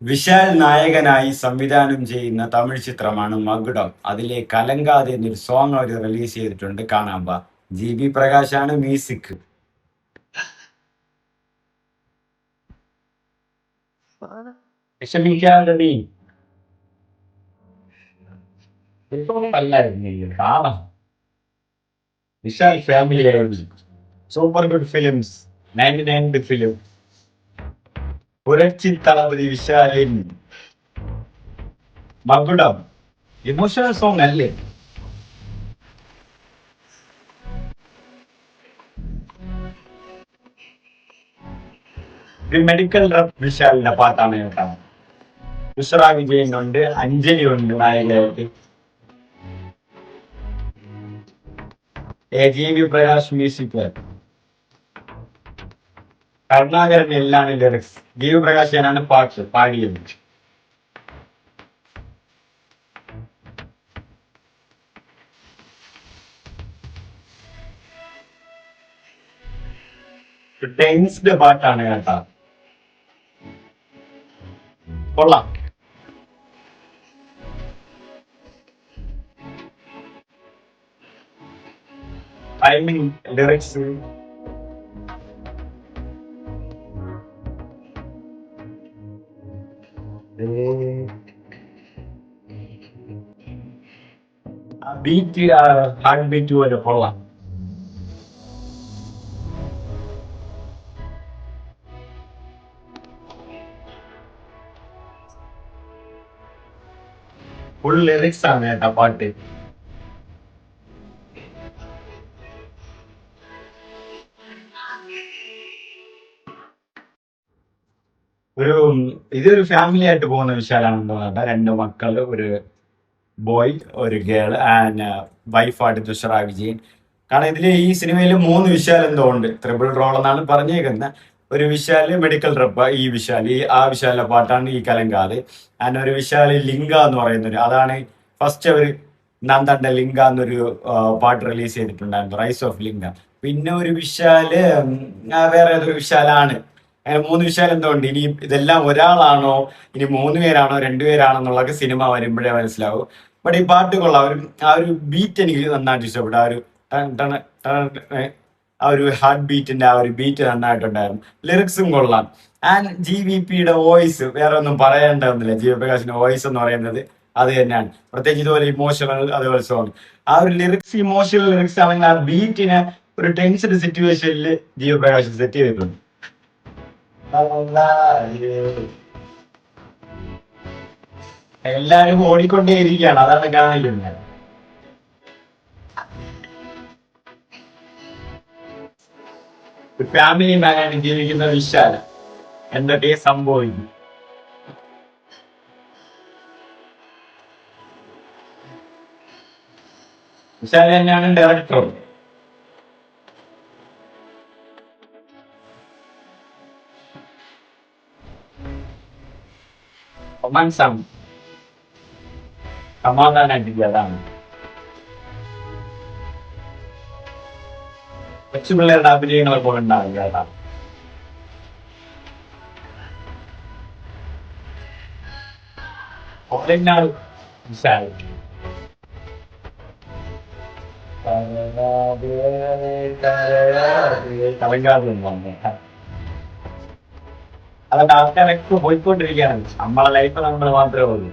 വിശാൽ നായകനായി സംവിധാനം ചെയ്യുന്ന തമിഴ് ചിത്രമാണ് മകുടം. അതിലെ കലങ്കാതെ എന്നൊരു സോങ് അവർ റിലീസ് ചെയ്തിട്ടുണ്ട്. കാണാൻ പാ. ജി ബി പ്രകാശാണ് മ്യൂസിക്. വിഷമിക്കാതെ നീ ഇപ്പം നല്ലായിരുന്നു ഈ കാണാം. Vishal family super good films 99 film Puratchi Thalapathi വിശാലിൻ മകുടം ഇമോഷണൽ സോങ് അല്ലേ? ഇത് മെഡിക്കൽ റെപ്പ് വിശാലിന്റെ പാട്ടാണ് കേട്ടോ. ബുഷറ വിജയൻ ഉണ്ട്, അഞ്ജലി ഉണ്ട് നായകയായിട്ട്, ജി പ്രകാശ് മ്യൂസിക്, കരുണാകരൻ എല്ലാം ലിറിക്സ്, ജി പ്രകാശനാണ് പാട്ട് പാടിയത്. ടെൻസ്ഡ് പാട്ടാണ് കേട്ടാ, കൊള്ളാം. Timing, lyrics, beat, heart beat പോലെ കൊള്ളാം. ഫുൾ ലിറിക്സ് ആണ് കേട്ടാ പാട്ട്. ഒരു ഇതൊരു ഫാമിലി ആയിട്ട് പോകുന്ന വിശാലാണെന്ന് തോന്നുന്നുണ്ട്. രണ്ട് മക്കള്, ഒരു ബോയ്, ഒരു ഗേൾ ആൻഡ് വൈഫായിട്ട് തുഷറ വിജയൻ. കാരണം ഇതിൽ ഈ സിനിമയിൽ മൂന്ന് വിശാൽ എന്തോ ഉണ്ട്, ട്രിപ്പിൾ റോൾ എന്നാണ് പറഞ്ഞേക്കുന്നത്. ഒരു വിശാല് മെഡിക്കൽ റെപ്പ്, ഈ വിശാൽ, ആ വിശാലിന്റെ പാട്ടാണ് ഈ കലങ്കാത്. ആൻഡ് ഒരു വിശാല് ലിംഗ എന്ന് പറയുന്നൊരു, അതാണ് ഫസ്റ്റ് അവർ നന്ദന്റെ ലിംഗ എന്നൊരു പാട്ട് റിലീസ് ചെയ്തിട്ടുണ്ടായിരുന്നു, റൈസ് ഓഫ് ലിംഗ. പിന്നെ ഒരു വിശാല് വേറെ ഏതൊരു വിശാലാണ്. അങ്ങനെ മൂന്ന് വിശാൽ എന്തോ ഉണ്ട്. ഇനി ഇതെല്ലാം ഒരാളാണോ, ഇനി മൂന്ന് പേരാണോ രണ്ടുപേരാണോ എന്നുള്ളതൊക്കെ സിനിമ വരുമ്പോഴേ മനസ്സിലാവും. ബട്ട് ഈ പാട്ട് കൊള്ളാം. ആ ഒരു ബീറ്റ് എനിക്ക് നന്നായിട്ട് ഇഷ്ടപ്പെട്ടു. ആ ഒരു ടൺ ടൺ ടൺ ആ ഒരു ഹാർട്ട് ബീറ്റിന്റെ ആ ഒരു ബീറ്റ് നന്നായിട്ടുണ്ടായിരുന്നു. ലിറിക്സും കൊള്ളാം. ആൻഡ് GVPയുടെ വോയിസ് വേറെ ഒന്നും പറയേണ്ടതൊന്നുമില്ല. പ്രകാശിന്റെ വോയിസ് എന്ന് പറയുന്നത് അത് തന്നെയാണ്. പ്രത്യേകിച്ച് ഇതുപോലെ ഇമോഷണൽ, അതുപോലെ സോങ്, ആ ഒരു ലിറിക്സ് ഇമോഷണൽ ലിറിക്സ് ആണെങ്കിൽ ആ ബീറ്റിനെ ഒരു ടെൻസ്ഡ് സിറ്റുവേഷനിൽ പ്രകാശ് സെറ്റ് ചെയ്തിട്ടുണ്ട്. എല്ലാരും ഓടിക്കൊണ്ടേയിരിക്കുകയാണ്, അതാണ് കാണിക്കുന്നത്. ഫാമിലി മാനാണ് ജീവിക്കുന്ന വിശാല, എന്തൊക്കെ സംഭവിക്കും. വിശാല തന്നെയാണ് ഡയറക്ടർ. റൊമാൻസാണ്, സമാധാനായിട്ടില്ല, അതാണ്. കൊച്ചു പിള്ളേരുടെ അഭിനയങ്ങളൊക്കെ ഉണ്ടാവില്ല, അതാണ്. ഓരെന്നാൾ വിശാൽ കലങ്കാതെ വന്നു. അതുകൊണ്ട് ആൾക്കാരൊക്കെ പോയിക്കൊണ്ടിരിക്കുകയാണ്. നമ്മളെ ലൈഫ് നമ്മൾ മാത്രമേ ഉള്ളൂ.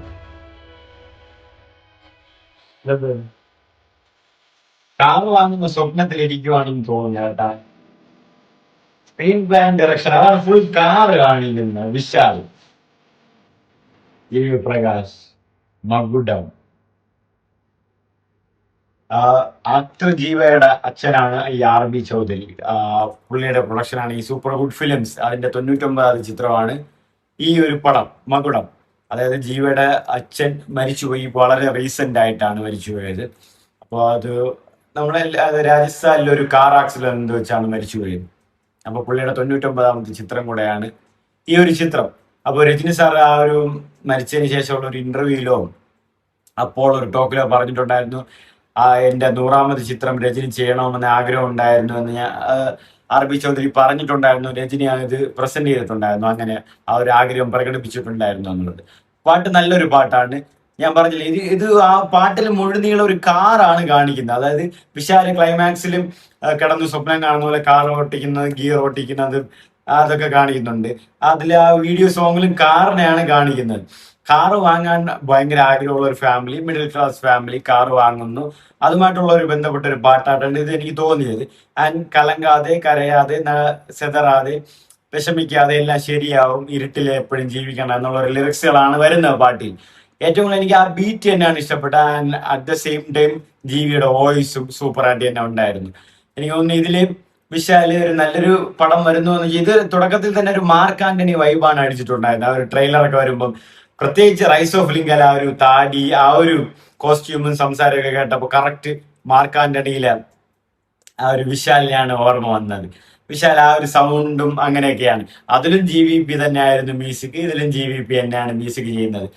കാറ് വാങ്ങുന്ന സ്വപ്നത്തിലിരിക്കുവാണെന്ന് തോന്നുന്നു കേട്ടാ. സ്ക്രീൻ പ്ലാൻ ഡയറക്ഷൻ, അതാണ് ഫുൾ കാറ് കാണിക്കുന്നത്. വിശാൽ, പ്രകാശ്, മകുടം. ആക്ടർ ജീവയുടെ അച്ഛനാണ് ഈ RB ചൗധരി. പുള്ളിയുടെ പ്രൊഡക്ഷനാണ് ഈ സൂപ്പർ ഗുഡ് ഫിലിംസ്. അതിന്റെ 99ാമത് ചിത്രമാണ് ഈ ഒരു പടം, മകുടം. അതായത് ജീവയുടെ അച്ഛൻ മരിച്ചുപോയി, വളരെ റീസെന്റ് ആയിട്ടാണ് മരിച്ചുപോയത്. അപ്പോൾ അത് നമ്മളെ രാജസ്ഥാനിലെ ഒരു കാർ ആക്സിഡന്റ് വെച്ചാണ് മരിച്ചുപോയത്. അപ്പൊ പുള്ളിയുടെ 99ാമത്തെ ചിത്രം കൂടെയാണ് ഈ ഒരു ചിത്രം. അപ്പോൾ രജനി സാർ ആ ഒരു മരിച്ചതിന് ശേഷമുള്ള ഒരു ഇന്റർവ്യൂയിലോ അപ്പോൾ ഒരു ടോക്കിലോ പറഞ്ഞിട്ടുണ്ടായിരുന്നു, എൻ്റെ 100ാമത് ചിത്രം രജനി ചെയ്യണമെന്ന് ആഗ്രഹം ഉണ്ടായിരുന്നു എന്ന്. RB ചൗധരി പറഞ്ഞിട്ടുണ്ടായിരുന്നു, രജനി ഇത് പ്രസന്റ് ചെയ്തിട്ടുണ്ടായിരുന്നു, അങ്ങനെ ആ ഒരു ആഗ്രഹം പ്രകടിപ്പിച്ചിട്ടുണ്ടായിരുന്നു എന്നുള്ളത്. പാട്ട് നല്ലൊരു പാട്ടാണ്. ഞാൻ പറഞ്ഞില്ലേ, ഇത് ആ പാട്ടിൽ മുഴുനീളം ഒരു കാറാണ് കാണിക്കുന്നത്. അതായത് വിശാല് ക്ലൈമാക്സിലും കിടന്ന് സ്വപ്നം കാണുന്ന പോലെ കാർ ഓട്ടിക്കുന്നത്, ഗിയർ ഓട്ടിക്കുന്നത്, അതൊക്കെ കാണിക്കുന്നുണ്ട്. അതിൽ ആ വീഡിയോ സോങ്ങിലും കാറിനെയാണ് കാണിക്കുന്നത്. കാറ് വാങ്ങാൻ ഭയങ്കര ആഗ്രഹമുള്ള ഒരു family, middle class family car വാങ്ങുന്നു. അതുമായിട്ടുള്ള ഒരു ബന്ധപ്പെട്ട ഒരു പാട്ടായിട്ടാണ് ഇത് എനിക്ക് തോന്നിയത്. ആൻഡ് കലങ്കാതെ, കരയാതെ, സെതറാതെ, വിഷമിക്കാതെ എല്ലാം ശരിയാവും, ഇരുട്ടിൽ എപ്പോഴും ജീവിക്കണം എന്നുള്ള ഒരു ലിറിക്സുകളാണ് വരുന്നത് പാട്ടിൽ. ഏറ്റവും കൂടുതൽ എനിക്ക് ആ ബീറ്റ് തന്നെയാണ് ഇഷ്ടപ്പെട്ടത്. And at the same time ജീവിയുടെ വോയിസും സൂപ്പറായിട്ട് തന്നെ ഉണ്ടായിരുന്നു. എനിക്ക് തോന്നുന്നു ഇതില് വിശാല് ഒരു നല്ലൊരു പടം വരുന്നു എന്ന് ഇത് തുടക്കത്തിൽ തന്നെ ഒരു മാർക്ക് ആന്റണി വൈബാണ് അടിച്ചിട്ടുണ്ടായിരുന്നത്. ആ ഒരു ട്രെയിലറൊക്കെ വരുമ്പം, പ്രത്യേകിച്ച് റൈസ് ഓഫ് ലിങ്കൽ ആ ഒരു താടി, ആ ഒരു കോസ്റ്റ്യൂമും സംസാരമൊക്കെ കേട്ടപ്പോൾ കറക്റ്റ് മാർക്ക് ആന്റണിയിലെ ആ ഒരു വിശാലിനെയാണ് ഓർമ്മ വന്നത്. വിശാൽ ആ ഒരു സൗണ്ടും അങ്ങനെയൊക്കെയാണ്. അതിലും GVP തന്നെയായിരുന്നു മ്യൂസിക്, ഇതിലും GVP തന്നെയാണ് മ്യൂസിക് ചെയ്യുന്നത്.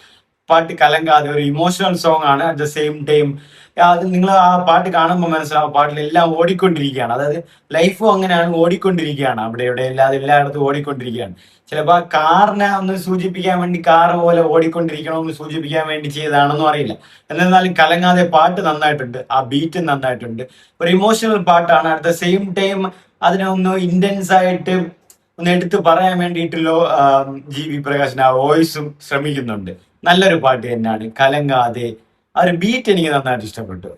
പാട്ട് കലങ്കാതെ ഒരു ഇമോഷണൽ സോങ് ആണ്. അറ്റ് ദ സെയിം ടൈം അത് നിങ്ങൾ ആ പാട്ട് കാണുമ്പോൾ മനസ്സിലാവും, പാട്ടിലെല്ലാം ഓടിക്കൊണ്ടിരിക്കുകയാണ്. അതായത് ലൈഫും അങ്ങനെയാണ്, ഓടിക്കൊണ്ടിരിക്കുകയാണ്. അവിടെ ഇവിടെ എല്ലായിടത്തും ഓടിക്കൊണ്ടിരിക്കുകയാണ്. ചിലപ്പോൾ ആ കാറിനെ ഒന്ന് സൂചിപ്പിക്കാൻ വേണ്ടി, കാറ് പോലെ ഓടിക്കൊണ്ടിരിക്കണമെന്ന് സൂചിപ്പിക്കാൻ വേണ്ടി ചെയ്തതാണെന്നും അറിയില്ല. എന്നിരുന്നാലും കലങ്ങാതെ പാട്ട് നന്നായിട്ടുണ്ട്, ആ ബീറ്റ് നന്നായിട്ടുണ്ട്. ഒരു ഇമോഷണൽ പാട്ടാണ്. അറ്റ് ദ സെയിം ടൈം അതിനെ ഒന്ന് ഇന്റൻസ് ആയിട്ട് ഒന്ന് എടുത്ത് പറയാൻ വേണ്ടിയിട്ടല്ലോ GV പ്രകാശിന് ആ വോയിസും ശ്രമിക്കുന്നുണ്ട്. നല്ലൊരു പാട്ട് തന്നെയാണ് കലങ്ങാതെ. ആ ഒരു ബീറ്റ് എനിക്ക് നന്നായിട്ട് ഇഷ്ടപ്പെട്ടു.